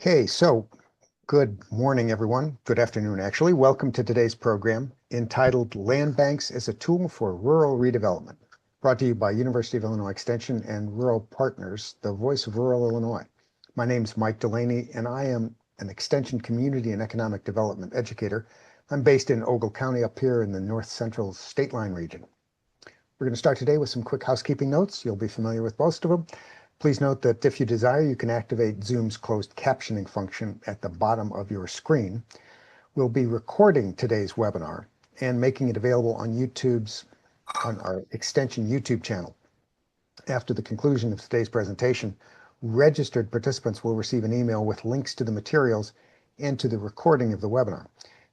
Okay, so good morning, everyone. Good afternoon, actually. Welcome to today's program entitled Land Banks as a Tool for Rural Redevelopment, brought to you by University of Illinois Extension and Rural Partners, the voice of rural Illinois. My name is Mike Delaney, and I am an Extension Community and Economic Development educator. I'm based in Ogle County up here in the north central state line region. We're going to start today with some quick housekeeping notes. You'll be familiar with most of them. Please note that if you desire, you can activate Zoom's closed captioning function at the bottom of your screen. We'll be recording today's webinar and making it available on our Extension YouTube channel. After the conclusion of today's presentation, registered participants will receive an email with links to the materials and to the recording of the webinar.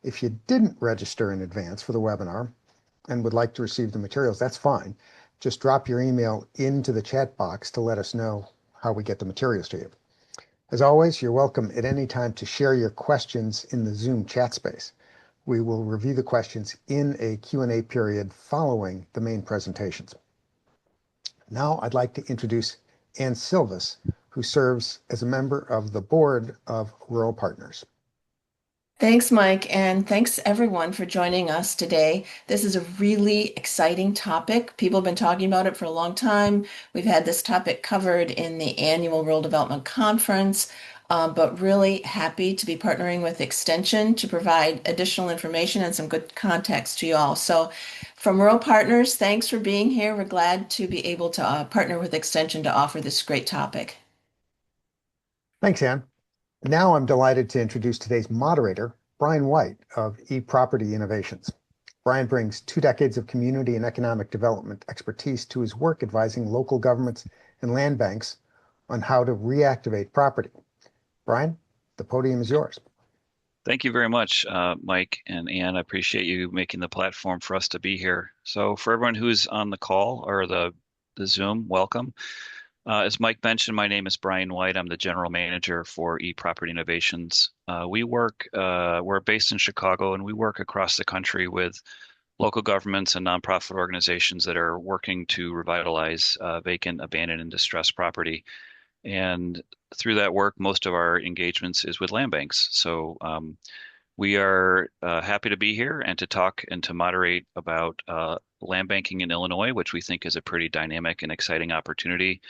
If you didn't register in advance for the webinar and would like to receive the materials, that's fine. Just drop your email into the chat box to let us know how we get the materials to you. As always, you're welcome at any time to share your questions in the Zoom chat space. We will review the questions in a Q&A period following the main presentations. Now I'd like to introduce Ann Silvas, who serves as a member of the board of Rural Partners. Thanks, Mike, and thanks everyone for joining us today. This is a really exciting topic. People have been talking about it for a long time. We've had this topic covered in the annual Rural Development Conference, but really happy to be partnering with Extension to provide additional information and some good context to you all. So from Rural Partners, thanks for being here. We're glad to be able to partner with Extension to offer this great topic. Thanks, Ann. Now I'm delighted to introduce today's moderator, Brian White of eProperty Innovations. Brian brings 2 decades of community and economic development expertise to his work advising local governments and land banks on how to reactivate property. Brian, the podium is yours. Thank you very much, Mike and Ann. I appreciate you making the platform for us to be here. So for everyone who's on the call or the Zoom, welcome. As Mike mentioned, my name is Brian White. I'm the general manager for eProperty Innovations. We're based in Chicago, and we work across the country with local governments and nonprofit organizations that are working to revitalize vacant, abandoned, and distressed property. And through that work, most of our engagements is with land banks. So we are happy to be here and to talk and to moderate about land banking in Illinois, which we think is a pretty dynamic and exciting opportunity,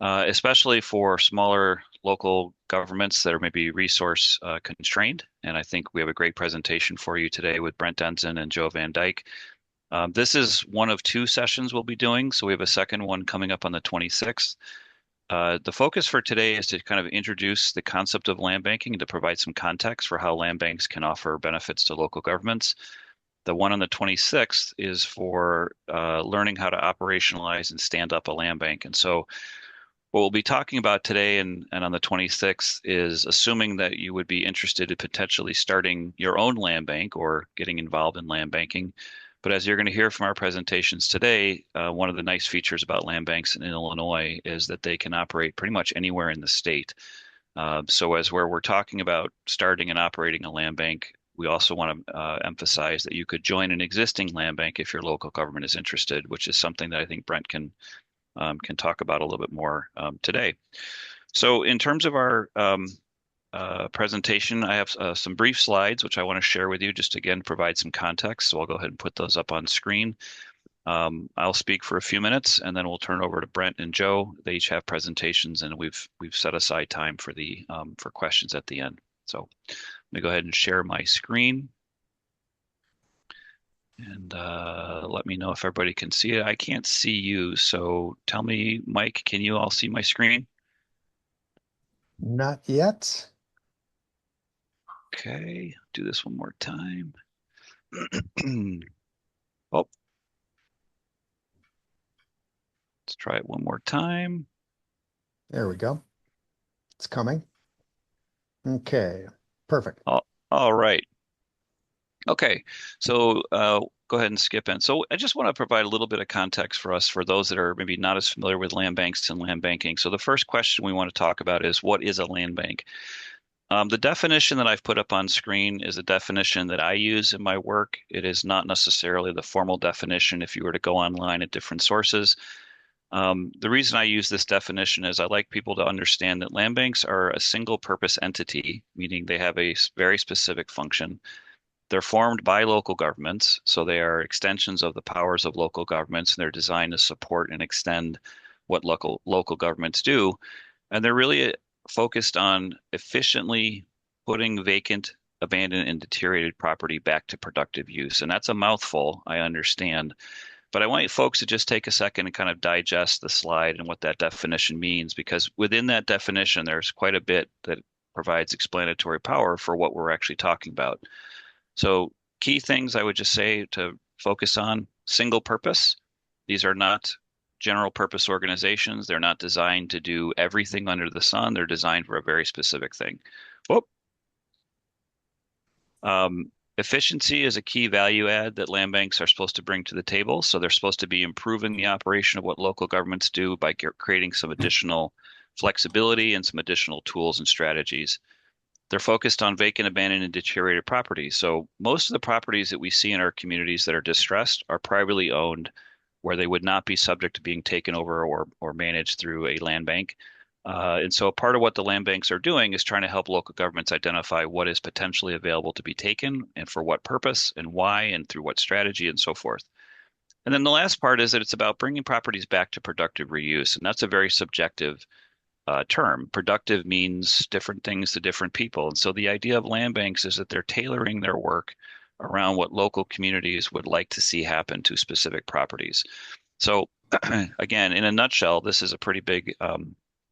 especially for smaller local governments that are maybe resource constrained. And I think we have a great presentation for you today with Brent Denson and Joe Van Dyke. This is one of 2 sessions we'll be doing, so we have a second one coming up on the 26th. The focus for today is to kind of introduce the concept of land banking and to provide some context for how land banks can offer benefits to local governments. The one on the 26th is for learning how to operationalize and stand up a land bank. And so what we'll be talking about today and on the 26th is assuming that you would be interested in potentially starting your own land bank or getting involved in land banking. But as you're going to hear from our presentations today, one of the nice features about land banks in Illinois is that they can operate pretty much anywhere in the state. So as where we're talking about starting and operating a land bank, we also want to emphasize that you could join an existing land bank if your local government is interested, which is something that I think Brent can talk about a little bit more today. So in terms of our presentation, I have some brief slides which I want to share with you, just again provide some context. So I'll go ahead and put those up on screen. I'll speak for a few minutes, and then we'll turn over to Brent and Joe. They each have presentations, and we've set aside time for for questions at the end. So let me go ahead and share my screen. And let me know if everybody can see it. I can't see you, so tell me, Mike, can you all see my screen? Not yet. Okay, do this one more time. Oh, let's try it one more time. There we go. It's coming. Okay, perfect. All right. Okay, so go ahead and skip in. So I just want to provide a little bit of context for us, for those that are maybe not as familiar with land banks and land banking. So the first question we want to talk about is, what is a land bank? The definition that I've put up on screen is a definition that I use in my work. It is not necessarily the formal definition if you were to go online at different sources. The reason I use this definition is I like people to understand that land banks are a single purpose entity, meaning they have a very specific function. They're formed by local governments, so they are extensions of the powers of local governments, and they're designed to support and extend what local governments do. And they're really focused on efficiently putting vacant, abandoned, and deteriorated property back to productive use. And that's a mouthful, I understand. But I want folks to just take a second and kind of digest the slide and what that definition means, because within that definition, there's quite a bit that provides explanatory power for what we're actually talking about. So, key things I would just say to focus on: single purpose. These are not general purpose organizations. They're not designed to do everything under the sun. They're designed for a very specific thing. Whoop. Efficiency is a key value add that land banks are supposed to bring to the table. So they're supposed to be improving the operation of what local governments do by creating some additional flexibility and some additional tools and strategies. They're focused on vacant, abandoned, and deteriorated properties. So most of the properties that we see in our communities that are distressed are privately owned, where they would not be subject to being taken over or managed through a land bank. And so part of what the land banks are doing is trying to help local governments identify what is potentially available to be taken and for what purpose and why and through what strategy and so forth. And then the last part is that it's about bringing properties back to productive reuse. And that's a very subjective term. Productive means different things to different people. And so the idea of land banks is that they're tailoring their work around what local communities would like to see happen to specific properties. So again, in a nutshell, this is a pretty big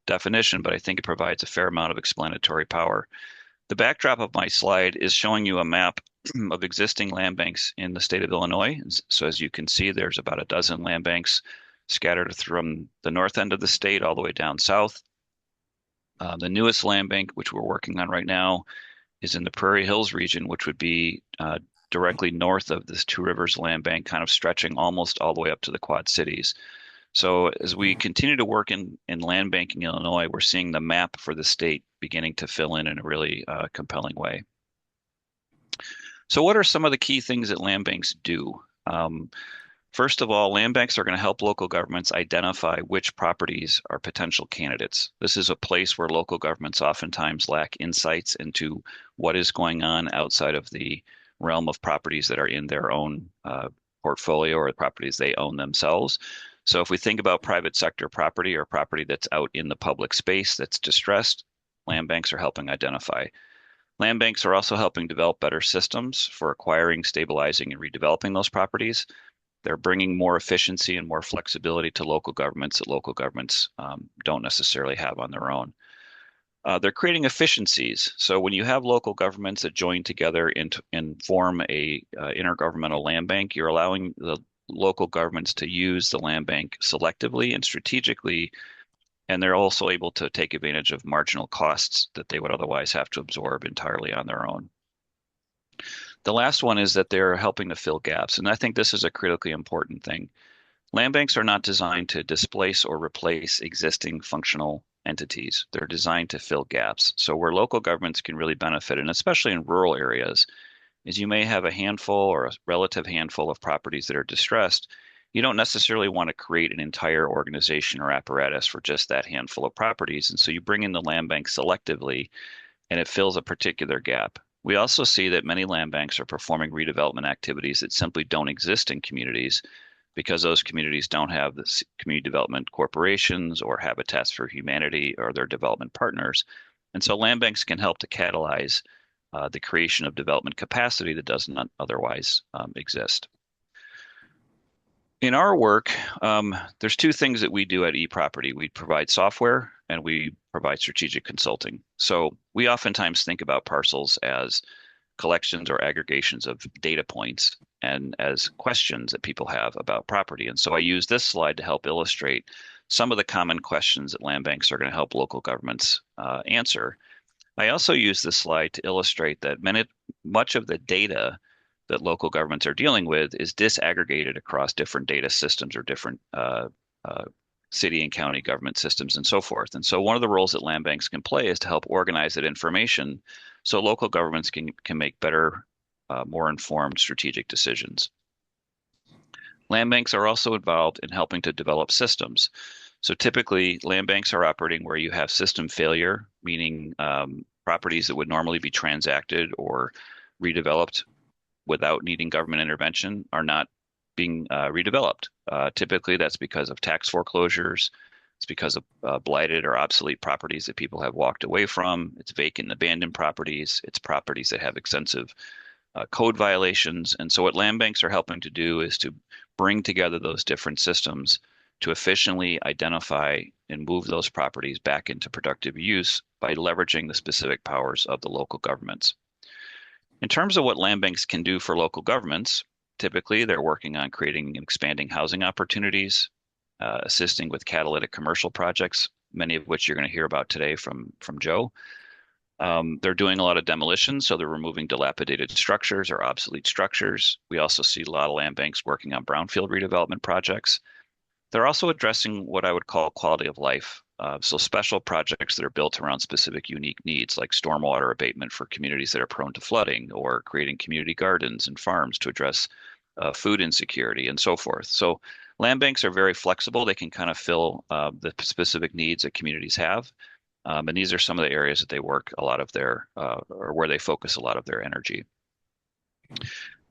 definition, but I think it provides a fair amount of explanatory power. The backdrop of my slide is showing you a map of existing land banks in the state of Illinois. So as you can see, there's about a dozen land banks scattered from the north end of the state all the way down south. The newest land bank, which we're working on right now, is in the Prairie Hills region, which would be directly north of this Two Rivers land bank, kind of stretching almost all the way up to the Quad Cities. So as we continue to work in land banking in Illinois, we're seeing the map for the state beginning to fill in a really compelling way. So what are some of the key things that land banks do? First of all, land banks are going to help local governments identify which properties are potential candidates. This is a place where local governments oftentimes lack insights into what is going on outside of the realm of properties that are in their own portfolio or properties they own themselves. So if we think about private sector property or property that's out in the public space that's distressed, land banks are helping identify. Land banks are also helping develop better systems for acquiring, stabilizing, and redeveloping those properties. They're bringing more efficiency and more flexibility to local governments that local governments don't necessarily have on their own. They're creating efficiencies. So when you have local governments that join together and form a intergovernmental land bank, you're allowing the local governments to use the land bank selectively and strategically, and they're also able to take advantage of marginal costs that they would otherwise have to absorb entirely on their own. The last one is that they're helping to fill gaps, and I think this is a critically important thing. Land banks are not designed to displace or replace existing functional entities. They're designed to fill gaps. So where local governments can really benefit, and especially in rural areas, is you may have a handful or a relative handful of properties that are distressed. You don't necessarily want to create an entire organization or apparatus for just that handful of properties. And so you bring in the land bank selectively, and it fills a particular gap. We also see that many land banks are performing redevelopment activities that simply don't exist in communities because those communities don't have the community development corporations or Habitats for Humanity or their development partners. And so land banks can help to catalyze the creation of development capacity that does not otherwise exist. In our work, there's two things that we do at eProperty. We provide software and we provide strategic consulting. So we oftentimes think about parcels as collections or aggregations of data points and as questions that people have about property. And so I use this slide to help illustrate some of the common questions that land banks are going to help local governments answer. I also use this slide to illustrate that much of the data that local governments are dealing with is disaggregated across different data systems or different city and county government systems and so forth. And so one of the roles that land banks can play is to help organize that information so local governments can make better, more informed strategic decisions. Land banks are also involved in helping to develop systems. So typically, land banks are operating where you have system failure, meaning properties that would normally be transacted or redeveloped without needing government intervention are not being redeveloped. Typically, that's because of tax foreclosures. It's because of blighted or obsolete properties that people have walked away from. It's vacant, abandoned properties. It's properties that have extensive code violations. And so, what land banks are helping to do is to bring together those different systems to efficiently identify and move those properties back into productive use by leveraging the specific powers of the local governments. In terms of what land banks can do for local governments, typically they're working on creating and expanding housing opportunities, assisting with catalytic commercial projects, many of which you're going to hear about today from Joe. They're doing a lot of demolition, so they're removing dilapidated structures or obsolete structures. We also see a lot of land banks working on brownfield redevelopment projects. They're also addressing what I would call quality of life. So special projects that are built around specific unique needs, like stormwater abatement for communities that are prone to flooding, or creating community gardens and farms to address food insecurity and so forth. So land banks are very flexible. They can kind of fill the specific needs that communities have. And these are some of the areas that they work a lot of their, or where they focus a lot of their energy.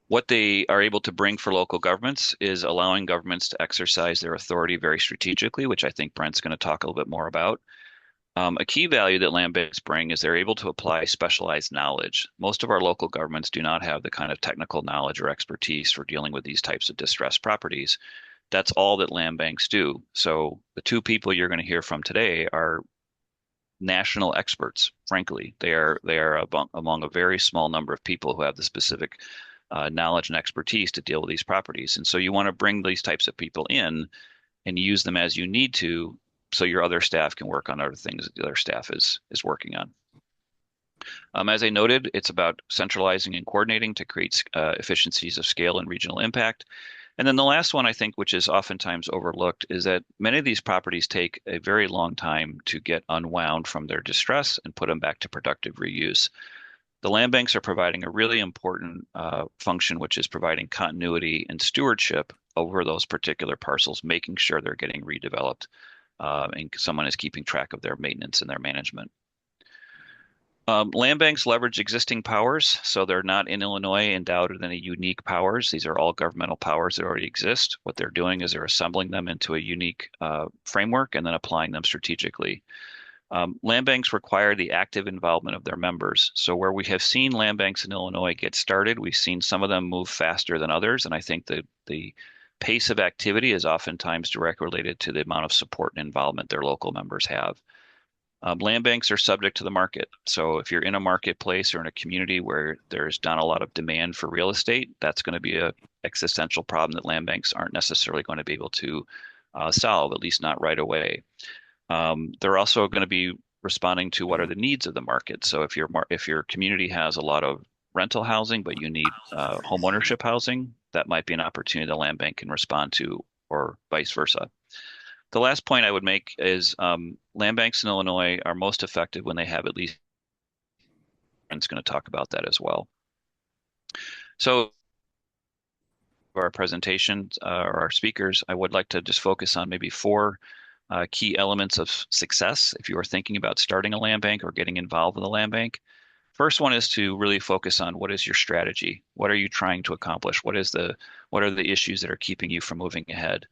What they are able to bring for local governments is allowing governments to exercise their authority very strategically, which I think Brent's going to talk a little bit more about. A key value that land banks bring is they're able to apply specialized knowledge. Most of our local governments do not have the kind of technical knowledge or expertise for dealing with these types of distressed properties. That's all that land banks do. So the two people you're going to hear from today are national experts. Frankly, they are among a very small number of people who have the specific knowledge and expertise to deal with these properties. And so you want to bring these types of people in and use them as you need to, so your other staff can work on other things that the other staff is working on. As I noted, it's about centralizing and coordinating to create efficiencies of scale and regional impact. And then the last one, I think, which is oftentimes overlooked, is that many of these properties take a very long time to get unwound from their distress and put them back to productive reuse. The land banks are providing a really important function, which is providing continuity and stewardship over those particular parcels, making sure they're getting redeveloped, and someone is keeping track of their maintenance and their management. Land banks leverage existing powers, so they're not in Illinois endowed with any unique powers. These are all governmental powers that already exist. What they're doing is they're assembling them into a unique framework and then applying them strategically. Land banks require the active involvement of their members. So where we have seen land banks in Illinois get started, we've seen some of them move faster than others, and I think that the pace of activity is oftentimes directly related to the amount of support and involvement their local members have. Land banks are subject to the market. So if you're in a marketplace or in a community where there's not a lot of demand for real estate, that's going to be an existential problem that land banks aren't necessarily going to be able to solve, at least not right away. They're also going to be responding to what are the needs of the market. So if your community has a lot of rental housing, but you need home ownership housing, that might be an opportunity the land bank can respond to, or vice versa. The last point I would make is land banks in Illinois are most effective when they have at least, and it's going to talk about that as well. So our presentation, or our speakers, I would like to just focus on maybe four key elements of success if you are thinking about starting a land bank or getting involved with a land bank. First one is to really focus on what is your strategy? What are you trying to accomplish? What are the issues that are keeping you from moving ahead?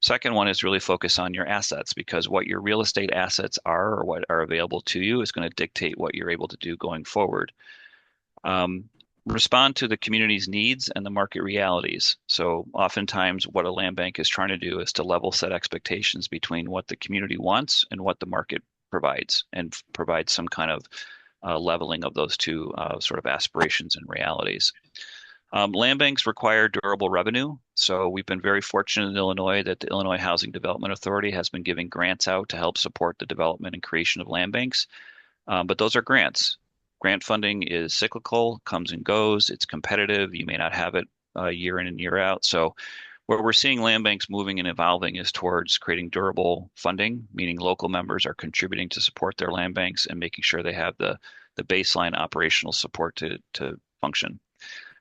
Second one is really focus on your assets, because what your real estate assets are or what are available to you is going to dictate what you're able to do going forward. Respond to the community's needs and the market realities. So oftentimes what a land bank is trying to do is to level set expectations between what the community wants and what the market provides, and provide some kind of leveling of those two sort of aspirations and realities. Land banks require durable revenue. So we've been very fortunate in Illinois that the Illinois Housing Development Authority has been giving grants out to help support the development and creation of land banks. But those are grants. Grant funding is cyclical, comes and goes. It's competitive. You may not have it year in and year out. So where we're seeing land banks moving and evolving is towards creating durable funding, meaning local members are contributing to support their land banks and making sure they have the baseline operational support to function.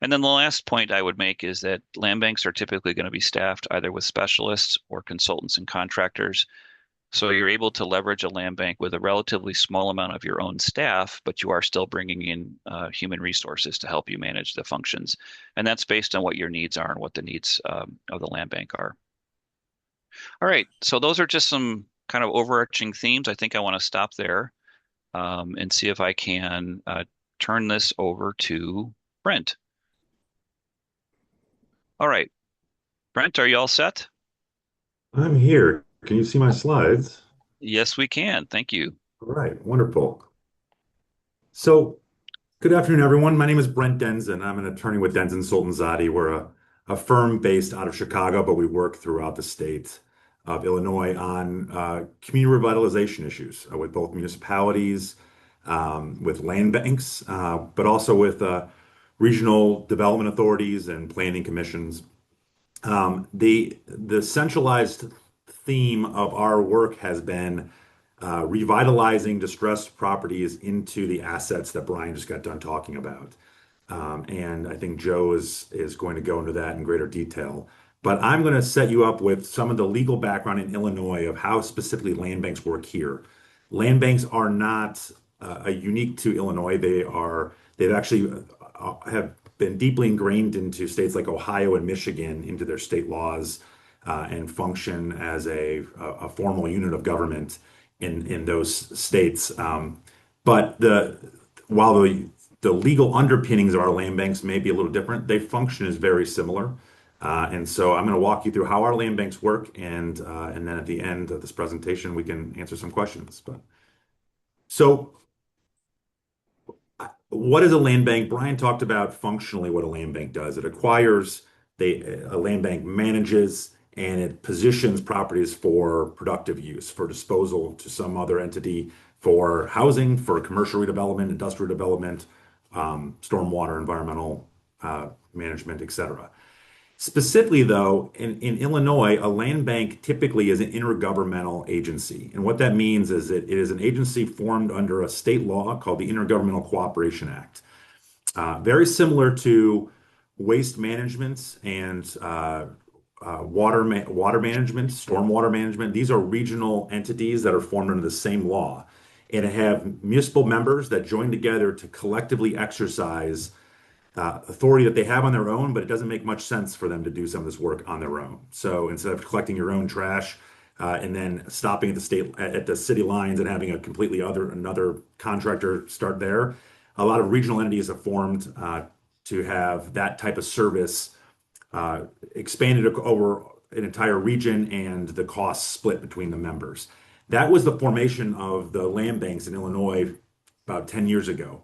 And then the last point I would make is that land banks are typically going to be staffed either with specialists or consultants and contractors. So you're able to leverage a land bank with a relatively small amount of your own staff, but you are still bringing in human resources to help you manage the functions. And that's based on what your needs are and what the needs of the land bank are. All right, so those are just some kind of overarching themes. I think I want to stop there and see if I can turn this over to Brent. All right, Brent, are you all set? I'm here. Can you see my slides? Yes, we can. Thank you. All right, wonderful. So, good afternoon, everyone. My name is Brent Denzen. I'm an attorney with Denzen Sultanzade. We're a firm based out of Chicago, but we work throughout the state of Illinois on community revitalization issues with both municipalities, with land banks, but also with regional development authorities and planning commissions. The centralized theme of our work has been revitalizing distressed properties into the assets that Brian just got done talking about. And I think Joe is going to go into that in greater detail. But I'm going to set you up with some of the legal background in Illinois of how specifically land banks work here. Land banks are not unique to Illinois. They've actually have been deeply ingrained into states like Ohio and Michigan into their state laws and function as a formal unit of government in those states. But while the legal underpinnings of our land banks may be a little different, they function as very similar. And so I'm going to walk you through how our land banks work, and then at the end of this presentation, we can answer some questions. So what is a land bank? Brian talked about functionally what a land bank does. It acquires, a land bank manages, and it positions properties for productive use, for disposal to some other entity, for housing, for commercial redevelopment, industrial development, stormwater, environmental management, etc. Specifically, though, in Illinois, a land bank typically is an intergovernmental agency. And what that means is that it is an agency formed under a state law called the Intergovernmental Cooperation Act. Very similar to waste management and water management, stormwater management. These are regional entities that are formed under the same law and have municipal members that join together to collectively exercise authority that they have on their own, but it doesn't make much sense for them to do some of this work on their own. So instead of collecting your own trash and then stopping at the city lines and having a completely another contractor start there, a lot of regional entities have formed to have that type of service expanded over an entire region and the costs split between the members. That was the formation of the land banks in Illinois about 10 years ago.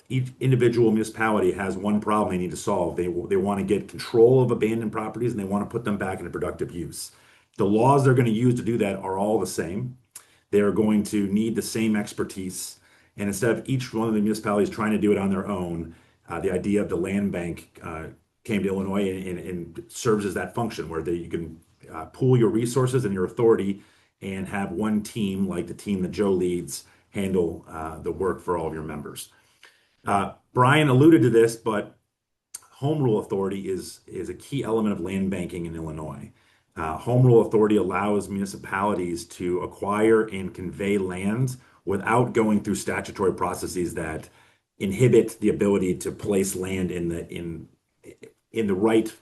Each individual municipality has one problem they need to solve. They want to get control of abandoned properties and they want to put them back into productive use. The laws they're going to use to do that are all the same. They're going to need the same expertise. And instead of each one of the municipalities trying to do it on their own, the idea of the land bank came to Illinois and serves as that function where you can pool your resources and your authority and have one team, like the team that Joe leads, handle the work for all of your members. Brian alluded to this, but home rule authority is a key element of land banking in Illinois. Home rule authority allows municipalities to acquire and convey land without going through statutory processes that inhibit the ability to place land in the right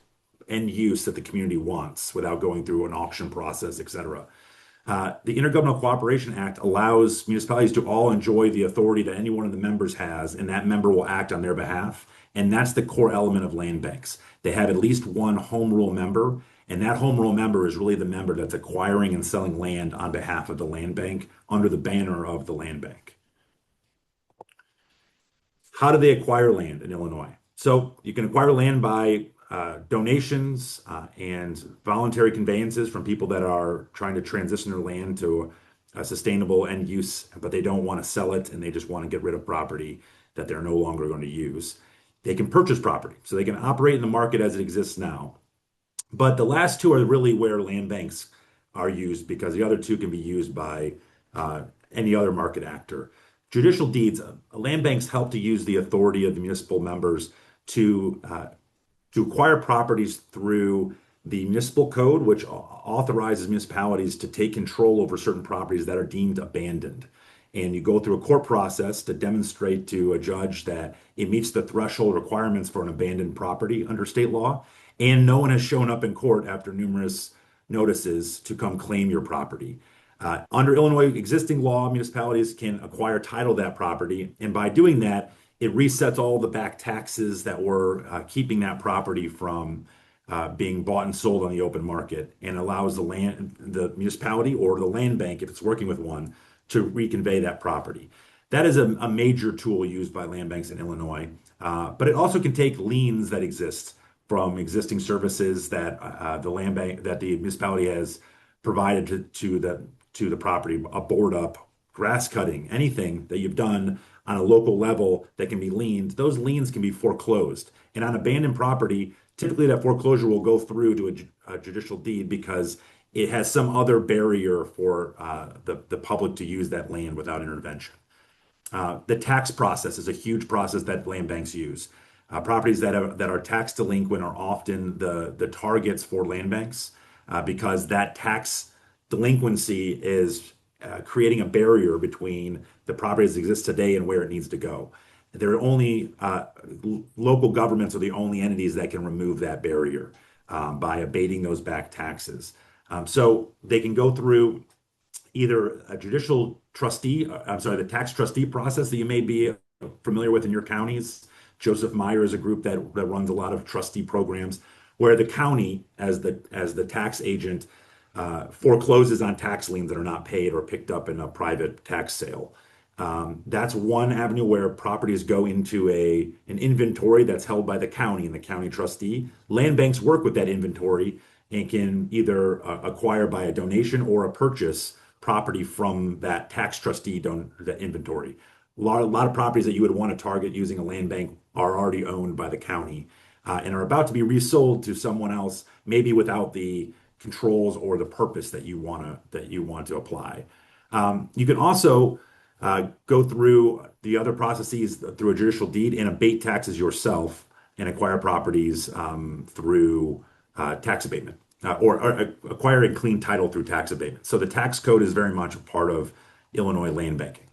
end use that the community wants without going through an auction process, et cetera. The Intergovernmental Cooperation Act allows municipalities to all enjoy the authority that any one of the members has, and that member will act on their behalf. And that's the core element of land banks. They have at least one home rule member, and that home rule member is really the member that's acquiring and selling land on behalf of the land bank under the banner of the land bank. How do they acquire land in Illinois? So you can acquire land by donations and voluntary conveyances from people that are trying to transition their land to a sustainable end use, but they don't want to sell it and they just want to get rid of property that they're no longer going to use. They can purchase property, so they can operate in the market as it exists now. But the last two are really where land banks are used because the other two can be used by any other market actor. Judicial deeds, land banks help to use the authority of the municipal members to acquire properties through the municipal code, which authorizes municipalities to take control over certain properties that are deemed abandoned. And you go through a court process to demonstrate to a judge that it meets the threshold requirements for an abandoned property under state law. And no one has shown up in court after numerous notices to come claim your property. Under Illinois existing law, municipalities can acquire title to that property. And by doing that, it resets all the back taxes that were keeping that property from being bought and sold on the open market, and allows the municipality or the land bank, if it's working with one, to reconvey that property. That is a major tool used by land banks in Illinois, but it also can take liens that exist from existing services that the land bank that the municipality has provided to the property, a board up, grass cutting, anything that you've done on a local level that can be liened. Those liens can be foreclosed. And on abandoned property, typically that foreclosure will go through to a judicial deed because it has some other barrier for the public to use that land without intervention. The tax process is a huge process that land banks use. Properties that are tax delinquent are often the targets for land banks because that tax delinquency is creating a barrier between the properties that exist today and where it needs to go. There are only local governments are the only entities that can remove that barrier by abating those back taxes. So they can go through either a judicial trustee, I'm sorry, the tax trustee process that you may be familiar with in your counties. Joseph Meyer is a group that runs a lot of trustee programs where the county, as the tax agent, forecloses on tax liens that are not paid or picked up in a private tax sale. That's one avenue where properties go into an inventory that's held by the county and the county trustee. Land banks work with that inventory and can either acquire by a donation or a purchase property from that tax trustee that inventory. A lot of properties that you would want to target using a land bank are already owned by the county and are about to be resold to someone else, maybe without the controls or the purpose that you want to apply. You can also go through the other processes through a judicial deed and abate taxes yourself and acquire properties through tax abatement or acquire a clean title through tax abatement. So the tax code is very much a part of Illinois land banking.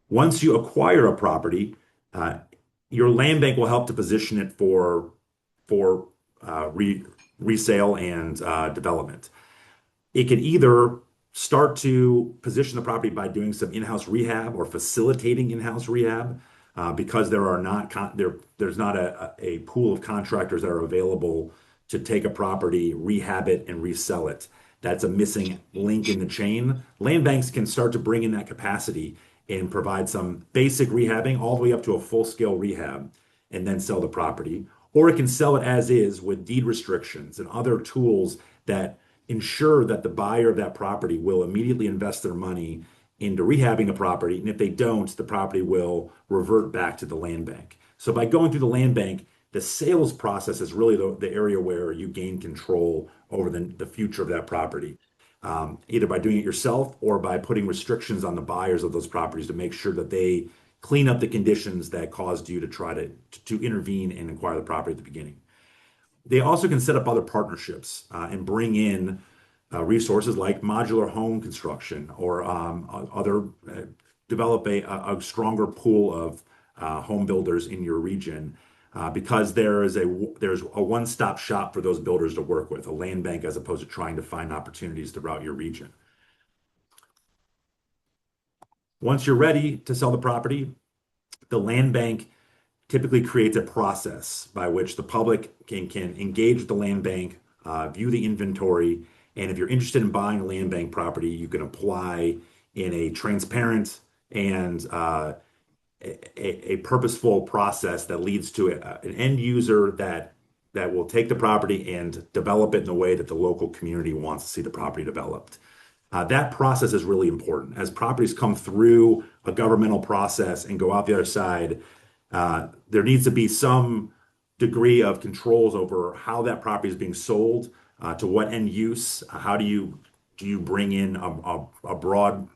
Once you acquire a property, uh, your land bank will help to position it for resale and development. It can either start to position the property by doing some in-house rehab or facilitating in-house rehab because there's not a pool of contractors that are available to take a property, rehab it, and resell it. That's a missing link in the chain. Land banks can start to bring in that capacity and provide some basic rehabbing all the way up to a full-scale rehab and then sell the property. Or it can sell it as is with deed restrictions and other tools that ensure that the buyer of that property will immediately invest their money into rehabbing the property. And if they don't, the property will revert back to the land bank. So by going through the land bank, the sales process is really the area where you gain control over the future of that property, either by doing it yourself or by putting restrictions on the buyers of those properties to make sure that they clean up the conditions that caused you to try to intervene and acquire the property at the beginning. They also can set up other partnerships and bring in resources like modular home construction or develop a stronger pool of home builders in your region because there's a one-stop shop for those builders to work with, a land bank as opposed to trying to find opportunities throughout your region. Once you're ready to sell the property, the land bank typically creates a process by which the public can engage with the land bank, view the inventory, and if you're interested in buying a land bank property, you can apply in a transparent and a purposeful process that leads to an end user that will take the property and develop it in the way that the local community wants to see the property developed. That process is really important. As properties come through a governmental process and go out the other side, there needs to be some degree of controls over how that property is being sold, to what end use. How do you bring in a broad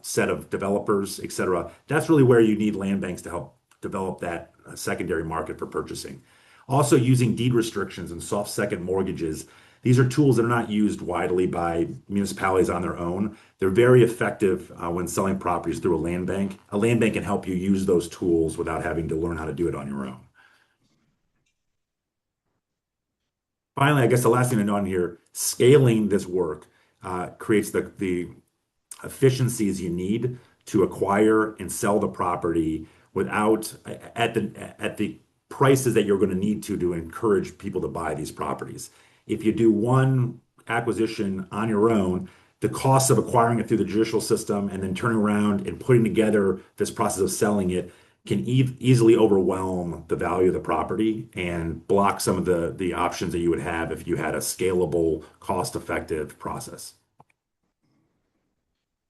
set of developers, et cetera? That's really where you need land banks to help develop secondary market for purchasing. Also, using deed restrictions and soft second mortgages. These are tools that are not used widely by municipalities on their own. They're very effective when selling properties through a land bank. A land bank can help you use those tools without having to learn how to do it on your own. Finally, I guess the last thing to note on here, scaling this work creates the efficiencies you need to acquire and sell the property without at the prices that you're going to need to encourage people to buy these properties. If you do one acquisition on your own, the cost of acquiring it through the judicial system and then turning around and putting together this process of selling it can easily overwhelm the value of the property and block some of the options that you would have if you had a scalable, cost-effective process.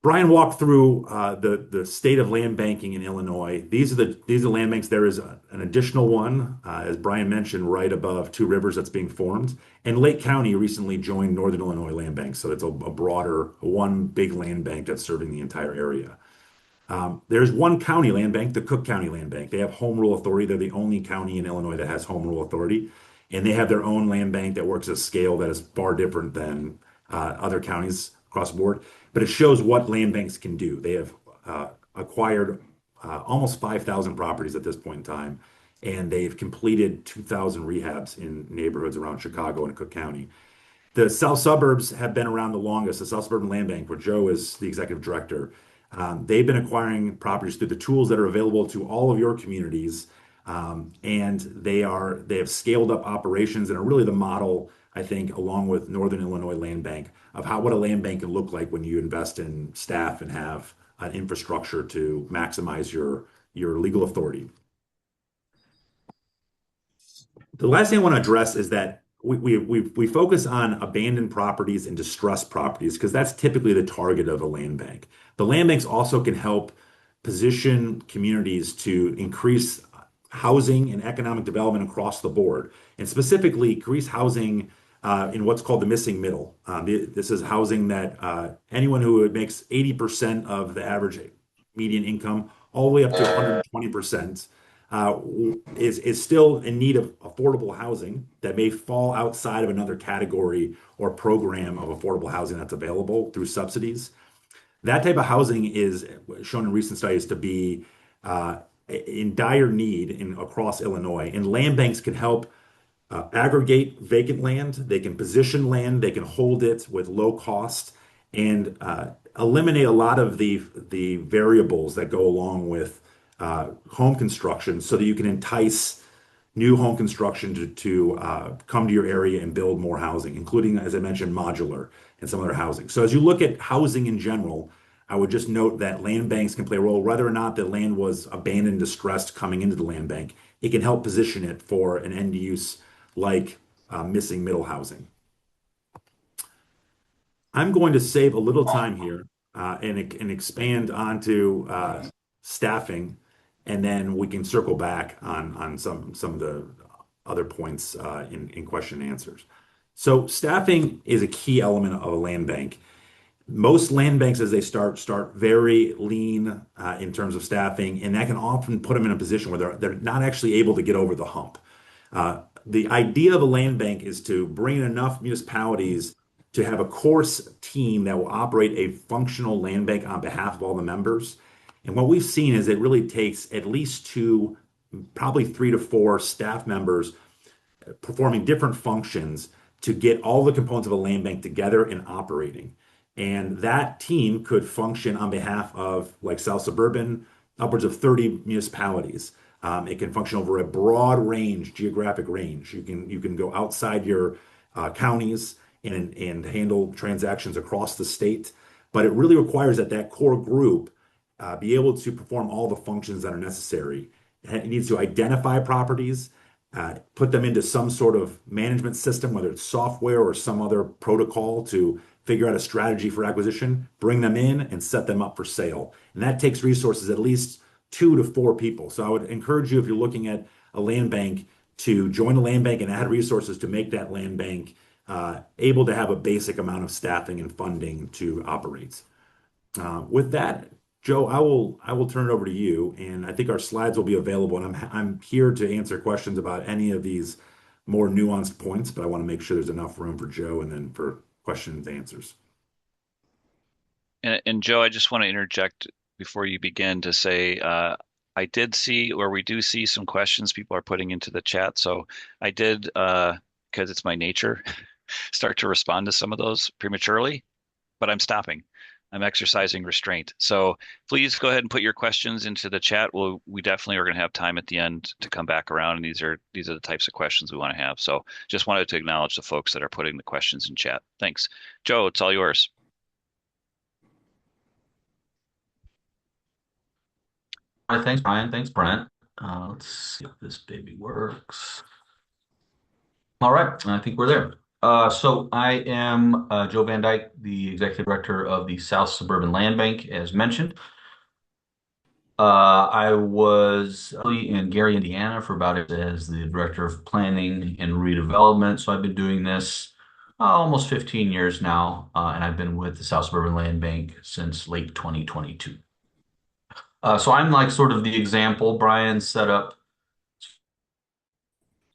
Brian walked through the state of land banking in Illinois. These are land banks. There is an additional one, as Brian mentioned, right above Two Rivers that's being formed. And Lake County recently joined Northern Illinois Land Bank, so it's a broader, one big land bank that's serving the entire area. There's one county land bank, the Cook County Land Bank. They have home rule authority. They're the only county in Illinois that has home rule authority. And they have their own land bank that works at a scale that is far different than other counties across the board. But it shows what land banks can do. They have acquired almost 5,000 properties at this point in time, and they've completed 2,000 rehabs in neighborhoods around Chicago and Cook County. The South Suburbs have been around the longest, the South Suburban Land Bank, where Joe is the executive director. They've been acquiring properties through the tools that are available to all of your communities, and they have scaled up operations and are really the model, I think, along with Northern Illinois Land Bank, of what a land bank can look like when you invest in staff and have an infrastructure to maximize your legal authority. The last thing I want to address is that we focus on abandoned properties and distressed properties because that's typically the target of a land bank. The land banks also can help position communities to increase housing and economic development across the board, and specifically increase housing in what's called the missing middle. This is housing that anyone who makes 80% of the average median income, all the way up to 120%, is still in need of affordable housing that may fall outside of another category or program of affordable housing that's available through subsidies. That type of housing is shown in recent studies to be in dire need across Illinois, and land banks can help aggregate vacant land. They can position land, they can hold it with low cost, and eliminate a lot of the variables that go along with home construction so that you can entice new home construction to come to your area and build more housing, including, as I mentioned, modular and some other housing. So as you look at housing in general, I would just note that land banks can play a role, whether or not the land was abandoned, distressed coming into the land bank. It can help position it for an end use like missing middle housing. I'm going to save a little time here and expand onto staffing, and then we can circle back on some of the other points in question and answers. So staffing is a key element of a land bank. Most land banks, as they start very lean in terms of staffing, and that can often put them in a position where they're not actually able to get over the hump. The idea of a land bank is to bring in enough municipalities to have a core team that will operate a functional land bank on behalf of all the members. And what we've seen is it really takes at least two, probably 3 to 4 staff members performing different functions to get all the components of a land bank together and operating. And that team could function on behalf of, like South Suburban, upwards of 30 municipalities. It can function over a broad range, geographic range. You can go outside your counties and handle transactions across the state. But it really requires that core group be able to perform all the functions that are necessary. It needs to identify properties, put them into some sort of management system, whether it's software or some other protocol to figure out a strategy for acquisition, bring them in and set them up for sale. And that takes resources, at least 2 to 4 people. So I would encourage you, if you're looking at a land bank, to join a land bank and add resources to make that land bank able to have a basic amount of staffing and funding to operate. With that, Joe, I will turn it over to you, and I think our slides will be available. And I'm here to answer questions about any of these more nuanced points, but I want to make sure there's enough room for Joe and then for questions and answers. And Joe, I just want to interject before you begin to say I did see, or we do see some questions people are putting into the chat. So I did, because it's my nature, start to respond to some of those prematurely, but I'm stopping. I'm exercising restraint. So please go ahead and put your questions into the chat. We definitely are going to have time at the end to come back around, and these are the types of questions we want to have. So just wanted to acknowledge the folks that are putting the questions in chat. Thanks. Joe, it's all yours. All right, thanks, Brian. Thanks, Brent. Let's see if this baby works. All right, I think we're there. So I am Joe Van Dyke, the Executive Director of the South Suburban Land Bank, as mentioned. I was in Gary, Indiana for about as the Director of Planning and Redevelopment. So I've been doing this almost 15 years now, and I've been with the South Suburban Land Bank since late 2022. So I'm like sort of the example. Brian set up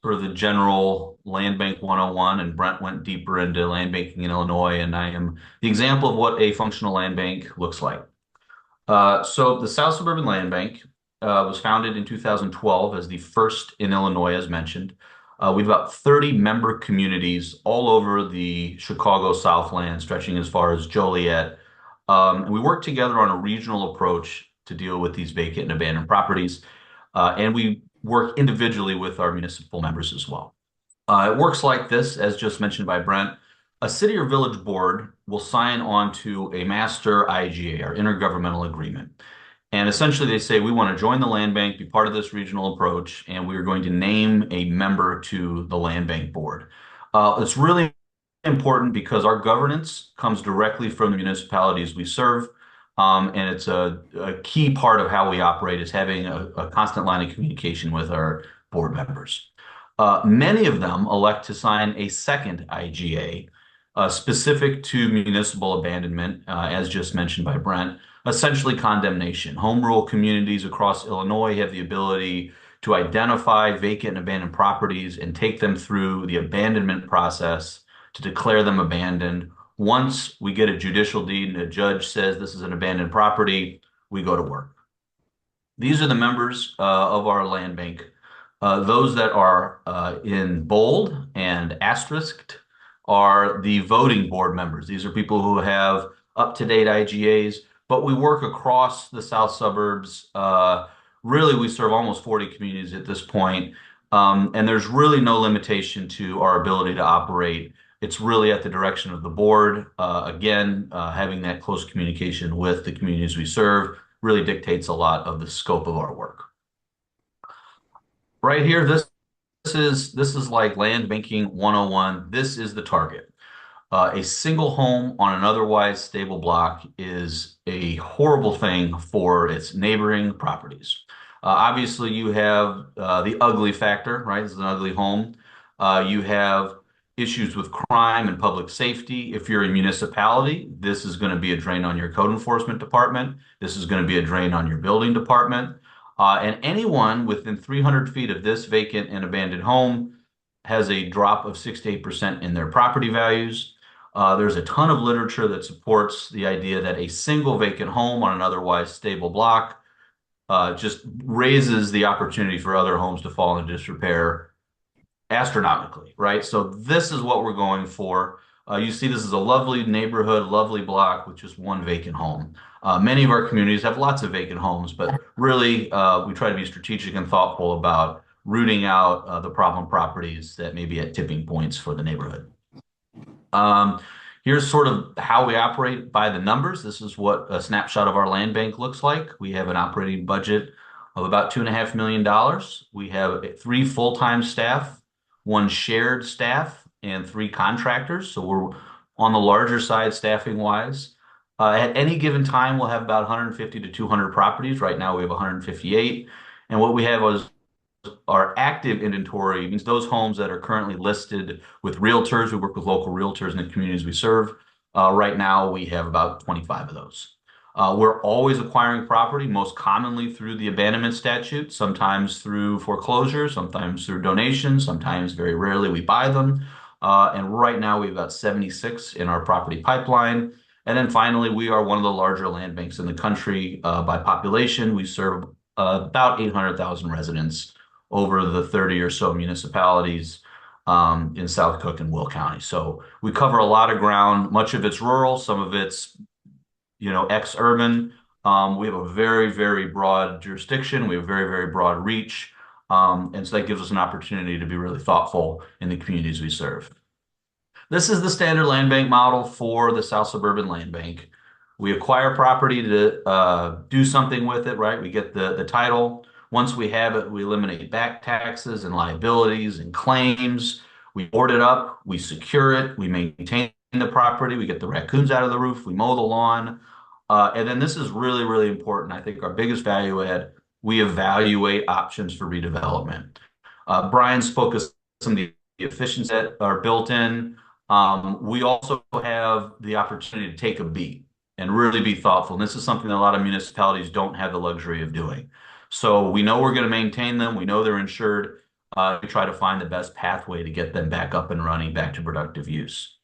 sort of the general land bank 101, and Brent went deeper into land banking in Illinois, and I am the example of what a functional land bank looks like. So the South Suburban Land Bank was founded in 2012 as the first in Illinois, as mentioned. We have about 30 member communities all over the Chicago Southland, stretching as far as Joliet. And we work together on a regional approach to deal with these vacant and abandoned properties. And we work individually with our municipal members as well. It works like this, as just mentioned by Brent. A city or village board will sign on to a master IGA, or intergovernmental agreement. And essentially they say, we want to join the land bank, be part of this regional approach, and we are going to name a member to the land bank board. It's really important because our governance comes directly from the municipalities we serve. And it's a key part of how we operate is having a constant line of communication with our board members. Many of them elect to sign a second IGA specific to municipal abandonment, as just mentioned by Brent, essentially condemnation. Home rule communities across Illinois have the ability to identify vacant and abandoned properties and take them through the abandonment process to declare them abandoned. Once we get a judicial deed and a judge says this is an abandoned property, we go to work. These are the members of our land bank. Those that are in bold and asterisked are the voting board members. These are people who have up-to-date IGAs, but we work across the south suburbs. Really, we serve almost 40 communities at this point, and there's really no limitation to our ability to operate. It's really at the direction of the board. Again, having that close communication with the communities we serve really dictates a lot of the scope of our work. Right here, this is like land banking 101. This is the target. A single home on an otherwise stable block is a horrible thing for its neighboring properties. Obviously, you have the ugly factor, right? This is an ugly home. You have issues with crime and public safety. If you're a municipality, this is going to be a drain on your code enforcement department. This is going to be a drain on your building department. And anyone within 300 feet of this vacant and abandoned home has a drop of 6 to 8% in their property values. There's a ton of literature that supports the idea that a single vacant home on an otherwise stable block just raises the opportunity for other homes to fall into disrepair astronomically, right? So this is what we're going for. You see this is a lovely neighborhood, lovely block with just one vacant home. Many of our communities have lots of vacant homes, but really we try to be strategic and thoughtful about rooting out the problem properties that may be at tipping points for the neighborhood. Here's sort of how we operate by the numbers. This is what a snapshot of our land bank looks like. We have an operating budget of about $2.5 million. We have 3 full-time staff, 1 shared staff, and 3 contractors. So we're on the larger side staffing wise. At any given time, we'll have about 150 to 200 properties. Right now we have 158. And what we have is our active inventory, means those homes that are currently listed with realtors. We work with local realtors in the communities we serve. Right now we have about 25 of those. We're always acquiring property, most commonly through the abandonment statute, sometimes through foreclosure, sometimes through donations, sometimes very rarely we buy them. And right now we have about 76 in our property pipeline. And then finally, we are one of the larger land banks in the country by population. We serve about 800,000 residents over the 30 or so municipalities in South Cook and Will County. So we cover a lot of ground. Much of it's rural, some of it's ex-urban. We have a very, very broad jurisdiction. We have very, very broad reach. And so that gives us an opportunity to be really thoughtful in the communities we serve. This is the standard land bank model for the South Suburban Land Bank. We acquire property to do something with it, right? We get the title. Once we have it, we eliminate back taxes and liabilities and claims. We board it up, we secure it, we maintain the property, we get the raccoons out of the roof, we mow the lawn. And then this is really, really important. I think our biggest value add, we evaluate options for redevelopment. Brian spoke of some of the efficiencies that are built in. We also have the opportunity to take a beat and really be thoughtful. And this is something that a lot of municipalities don't have the luxury of doing. So we know we're going to maintain them. We know they're insured. We try to find the best pathway to get them back up and running, back to productive use.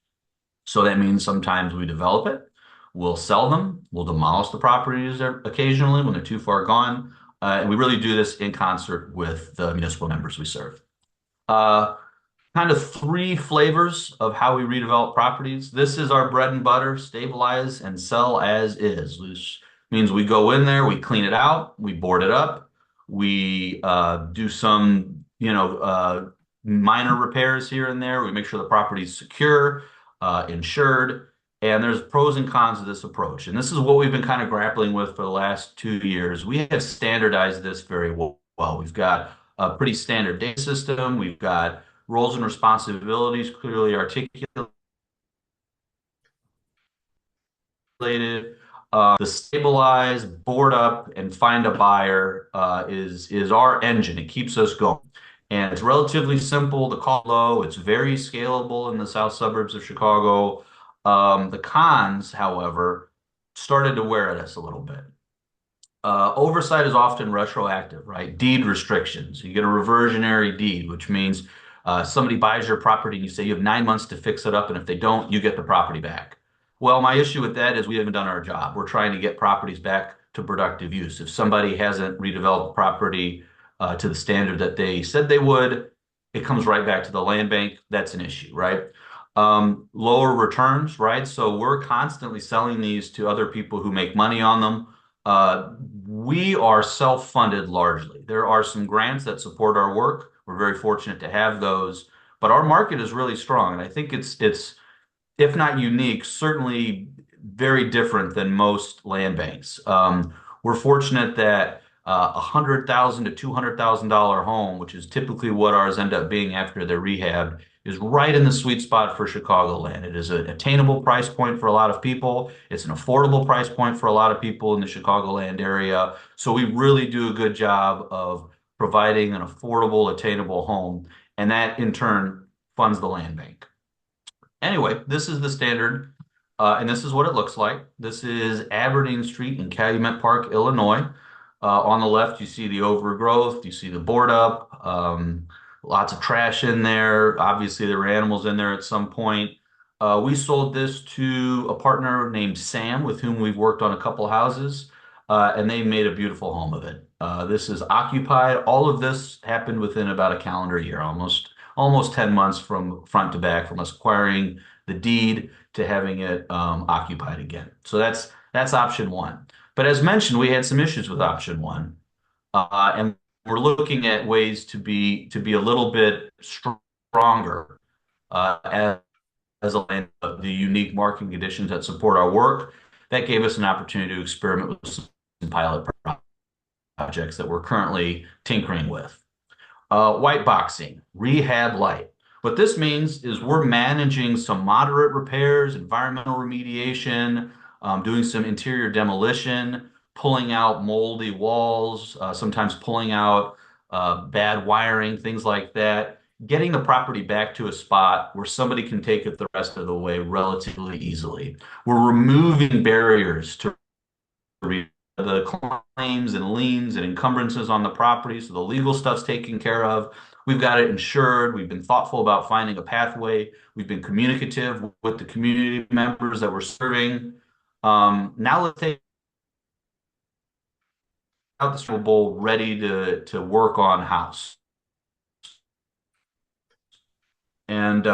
So that means sometimes we develop it, we'll sell them, we'll demolish the properties occasionally when they're too far gone. And we really do this in concert with the municipal members we serve. Kind of three flavors of how we redevelop properties. This is our bread and butter, stabilize and sell as is, which means we go in there, we clean it out, we board it up, we do some, minor repairs here and there. We make sure the property is secure, insured, and there's pros and cons of this approach. And this is what we've been kind of grappling with for the last 2 years. We have standardized this very well. We've got a pretty standard data system. We've got roles and responsibilities clearly articulated. The stabilize, board up, and find a buyer is our engine. It keeps us going. And it's relatively simple. The cost low. It's very scalable in the south suburbs of Chicago. The cons, however, started to wear at us a little bit. Oversight is often retroactive, right? Deed restrictions. You get a reversionary deed, which means somebody buys your property and you say you have 9 months to fix it up, and if they don't, you get the property back. Well, my issue with that is we haven't done our job. We're trying to get properties back to productive use. If somebody hasn't redeveloped property to the standard that they said they would, it comes right back to the land bank. That's an issue, right? Lower returns, right? So we're constantly selling these to other people who make money on them. We are self-funded largely. There are some grants that support our work. We're very fortunate to have those, but our market is really strong, and I think it's if not unique, certainly very different than most land banks. We're fortunate that $100,000 to $200,000 home, which is typically what ours end up being after they're rehabbed, is right in the sweet spot for Chicagoland. It is an attainable price point for a lot of people. It's an affordable price point for a lot of people in the Chicagoland area. So we really do a good job of providing an affordable, attainable home, and that in turn funds the land bank. Anyway, this is the standard, and this is what it looks like. This is Aberdeen Street in Calumet Park, Illinois. On the left, you see the overgrowth, you see the board up, lots of trash in there. Obviously, there were animals in there at some point. We sold this to a partner named Sam, with whom we've worked on a couple houses, and they made a beautiful home of it. This is occupied. All of this happened within about a calendar year, almost 10 months from front to back, from us acquiring the deed to having it occupied again. So that's option one. But as mentioned, we had some issues with option one, and we're looking at ways to be a little bit stronger as a land of the unique market conditions that support our work. That gave us an opportunity to experiment with some pilot projects that we're currently tinkering with. White boxing, rehab light. What this means is we're managing some moderate repairs, environmental remediation, doing some interior demolition, pulling out moldy walls, sometimes pulling out bad wiring, things like that, getting the property back to a spot where somebody can take it the rest of the way relatively easily. We're removing barriers to the claims and liens and encumbrances on the property. So the legal stuff's taken care of. We've got it insured. We've been thoughtful about finding a pathway. We've been communicative with the community members that we're serving. Now let's take out the Super Bowl ready to work on house. And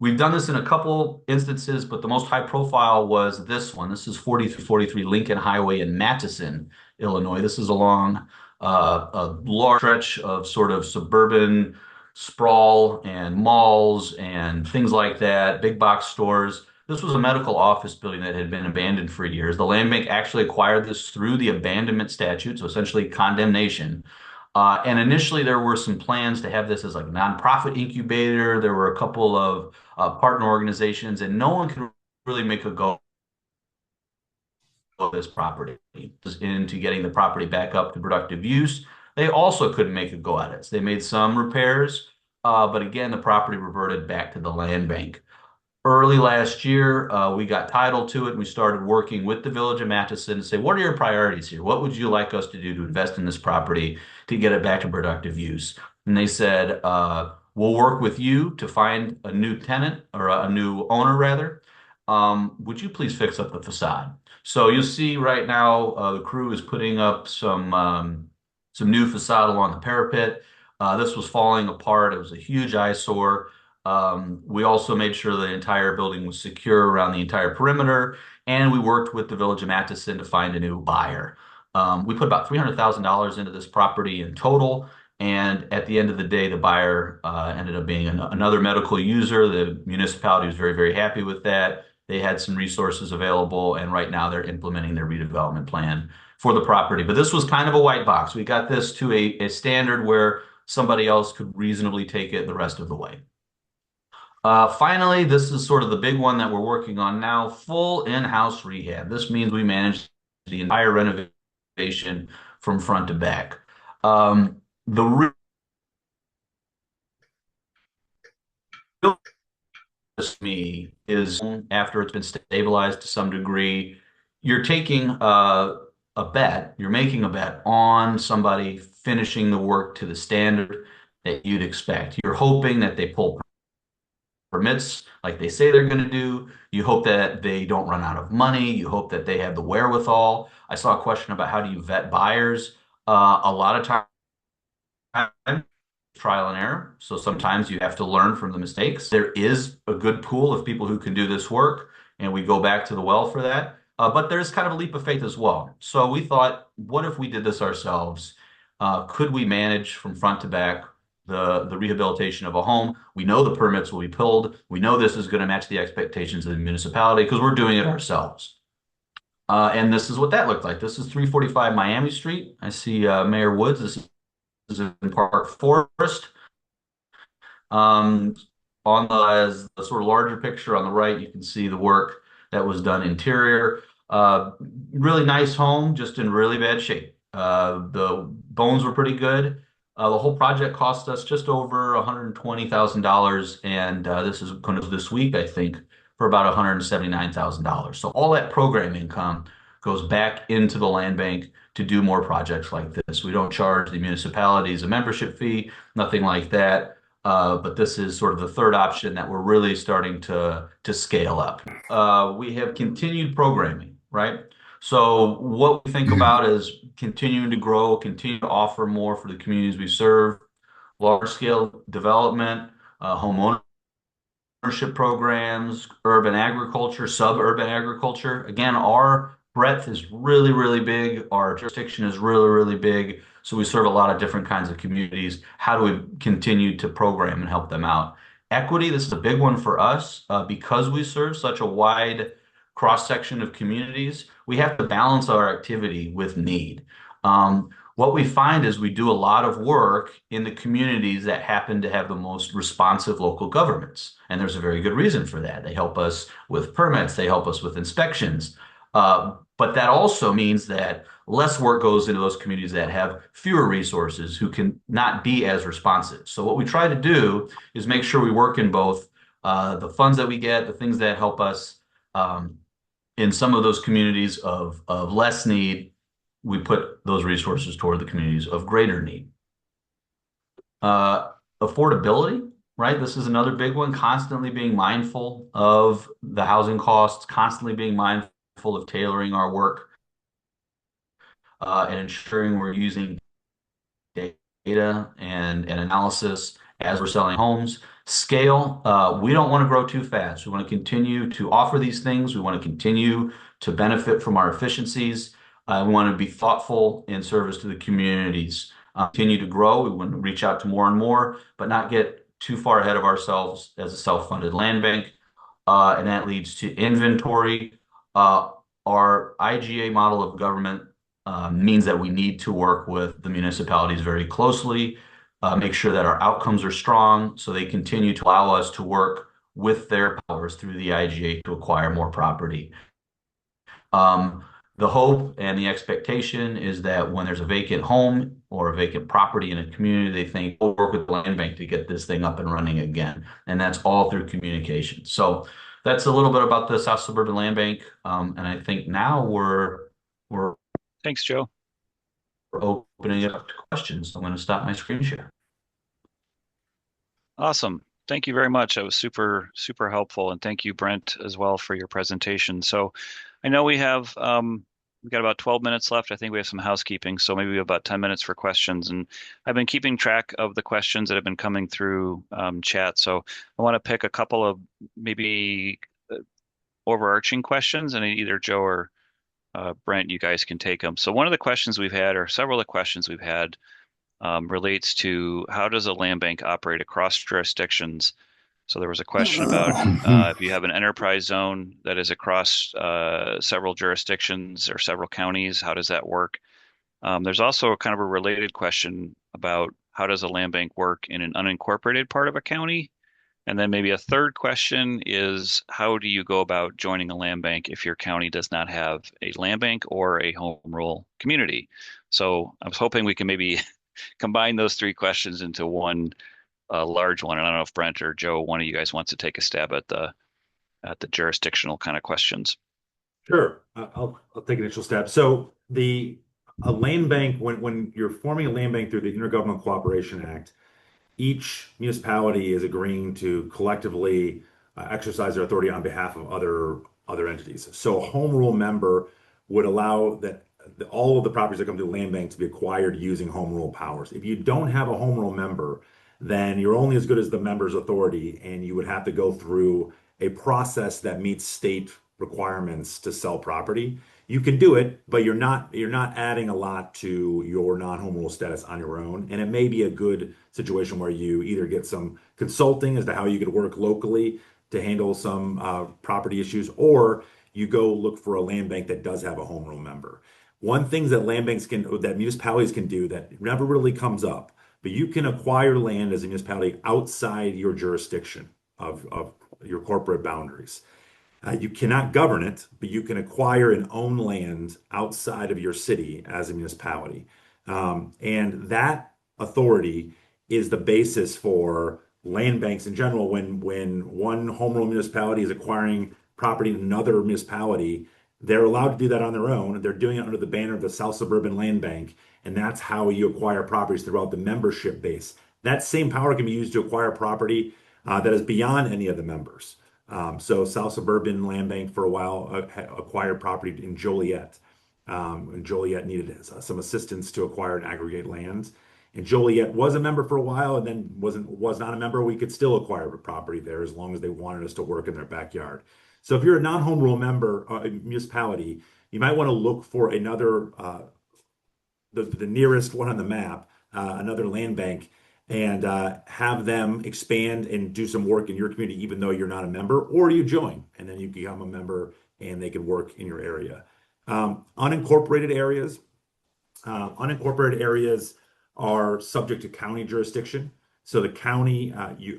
we've done this in a couple instances, but the most high profile was this one. This is 4343 Lincoln Highway in Matteson, Illinois. This is along a large stretch of sort of suburban sprawl and malls and things like that, big box stores. This was a medical office building that had been abandoned for years. The land bank actually acquired this through the abandonment statute, so essentially condemnation. And initially, there were some plans to have this as like a nonprofit incubator. There were a couple of partner organizations, and no one could really make a go of this property into getting the property back up to productive use. They also couldn't make a go at it. So they made some repairs, but again, the property reverted back to the land bank. Early last year, we got title to it and we started working with the Village of Matheson to say, what are your priorities here? What would you like us to do to invest in this property to get it back to productive use? And they said, we'll work with you to find a new tenant or a new owner rather. Would you please fix up the facade? So you'll see right now, the crew is putting up some new facade along the parapet. This was falling apart. It was a huge eyesore. We also made sure the entire building was secure around the entire perimeter, and we worked with the Village of Matheson to find a new buyer. We put about $300,000 into this property in total, and at the end of the day, the buyer ended up being another medical user. The municipality was very, very happy with that. They had some resources available, and right now they're implementing their redevelopment plan for the property. But this was kind of a white box. We got this to a standard where somebody else could reasonably take it the rest of the way. Finally, this is sort of the big one that we're working on now, full in-house rehab. This means we manage the entire renovation from front to back. The real me is after it's been stabilized to some degree, you're taking a bet, you're making a bet on somebody finishing the work to the standard that you'd expect. You're hoping that they pull permits like they say they're going to do. You hope that they don't run out of money. You hope that they have the wherewithal. I saw a question about how do you vet buyers. A lot of time, trial and error. So sometimes you have to learn from the mistakes. There is a good pool of people who can do this work, and we go back to the well for that. But there's kind of a leap of faith as well. So we thought, what if we did this ourselves? Could we manage from front to back the rehabilitation of a home? We know the permits will be pulled. We know this is going to match the expectations of the municipality because we're doing it ourselves. And this is what that looked like. This is 345 Miami Street. I see Mayor Woods. This is in Park Forest. On as the sort of larger picture on the right, you can see the work that was done interior. Really nice home, just in really bad shape. The bones were pretty good. The whole project cost us just over $120,000, and this is going to this week, I think, for about $179,000. So all that program income goes back into the land bank to do more projects like this. We don't charge the municipalities a membership fee, nothing like that. But this is sort of the third option that we're really starting to scale up. We have continued programming, right? So what we think about is continuing to grow, continue to offer more for the communities we serve, large scale development, home ownership programs, urban agriculture, suburban agriculture. Again, our breadth is really, really big. Our jurisdiction is really, really big. So we serve a lot of different kinds of communities. How do we continue to program and help them out? Equity, this is a big one for us because we serve such a wide cross section of communities. We have to balance our activity with need. What we find is we do a lot of work in the communities that happen to have the most responsive local governments. And there's a very good reason for that. They help us with permits, they help us with inspections. But that also means that less work goes into those communities that have fewer resources, who can not be as responsive. So what we try to do is make sure we work in both the funds that we get, the things that help us in some of those communities of less need, we put those resources toward the communities of greater need. Affordability, right? This is another big one, constantly being mindful of the housing costs, constantly being mindful of tailoring our work and ensuring we're using data and analysis as we're selling homes. Scale, we don't want to grow too fast. We want to continue to offer these things. We want to continue to benefit from our efficiencies. We want to be thoughtful in service to the communities. Continue to grow. We want to reach out to more and more, but not get too far ahead of ourselves as a self-funded land bank. And that leads to inventory. Our IGA model of government means that we need to work with the municipalities very closely, make sure that our outcomes are strong so they continue to allow us to work with their powers through the IGA to acquire more property. The hope and the expectation is that when there's a vacant home or a vacant property in a community, they think, we'll work with the land bank to get this thing up and running again. And that's all through communication. So that's a little bit about the South Suburban Land Bank. And I think now we're Thanks, Joe. opening it up to questions. I'm going to stop my screen share. Awesome. Thank you very much. That was super, super helpful. And thank you, Brent, as well for your presentation. So I know we've got about 12 minutes left. I think we have some housekeeping, so maybe we have about 10 minutes for questions. And I've been keeping track of the questions that have been coming through chat. So I want to pick a couple of maybe overarching questions, and either Joe or Brent, you guys can take them. So one of the questions we've had, or several of the questions we've had, relates to how does a land bank operate across jurisdictions? So there was a question about if you have an enterprise zone that is across several jurisdictions or several counties, how does that work? There's also kind of a related question about how does a land bank work in an unincorporated part of a county? And then maybe a third question is how do you go about joining a land bank if your county does not have a land bank or a home rule community? So I was hoping we can maybe combine those three questions into one large one. And I don't know if Brent or Joe, one of you guys wants to take a stab at the jurisdictional kind of questions. Sure. I'll take an initial step. So a land bank, when you're forming a land bank through the Intergovernmental Cooperation Act, each municipality is agreeing to collectively exercise their authority on behalf of other entities. So a home rule member would allow that all of the properties that come to the land bank to be acquired using home rule powers. If you don't have a home rule member, then you're only as good as the member's authority, and you would have to go through a process that meets state requirements to sell property. You can do it, but you're not adding a lot to your non-home rule status on your own. And it may be a good situation where you either get some consulting as to how you could work locally to handle some property issues, or you go look for a land bank that does have a home rule member. One thing that that municipalities can do that never really comes up, but you can acquire land as a municipality outside your jurisdiction of your corporate boundaries. You cannot govern it, but you can acquire and own land outside of your city as a municipality. And that authority is the basis for land banks in general. When one home rule municipality is acquiring property in another municipality, they're allowed to do that on their own. They're doing it under the banner of the South Suburban Land Bank. And that's how you acquire properties throughout the membership base. That same power can be used to acquire property that is beyond any of the members. So South Suburban Land Bank for a while acquired property in Joliet. And Joliet needed some assistance to acquire and aggregate lands. And Joliet was a member for a while and then was not a member. We could still acquire property there as long as they wanted us to work in their backyard. So if you're a non-home rule member, municipality, you might want to look for another the nearest one on the map, another land bank, and have them expand and do some work in your community, even though you're not a member, or you join, and then you become a member and they can work in your area. Unincorporated areas, unincorporated areas are subject to county jurisdiction. So the county,